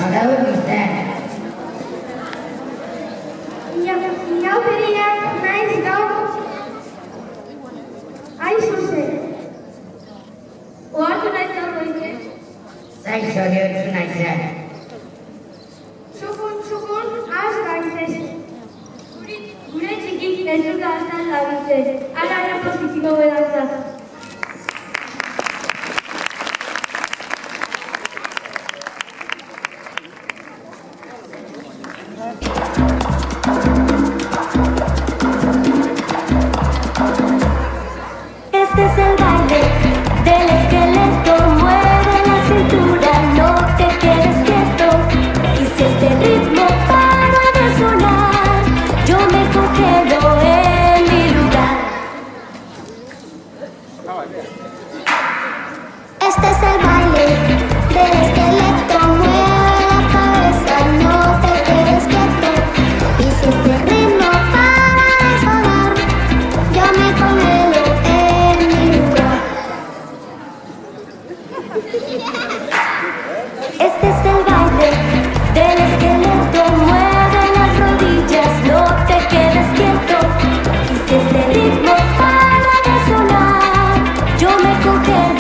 Bakalım işte. Eu queria mais algo. Aí, José. O outro nós estamos aqui. Sen soruyorsun Ayşe. Çokun az gayret. Gure çekik nezir dersen lavite. Alaya positivo vedanza. Este es el baile del esqueleto, mueve la cintura, no te quedes quieto. Y si este ritmo para de sonar, yo me congelo en mi lugar. Este es el baile del esqueleto, mueve la cabeza, no te quedes quieto. Y si este ritmo para de sonar, yo me congelo en mi lugar. Este es el baile del esqueleto, mueve las rodillas, no te quedes quieto. Y si este ritmo para de sonar, yo me congelo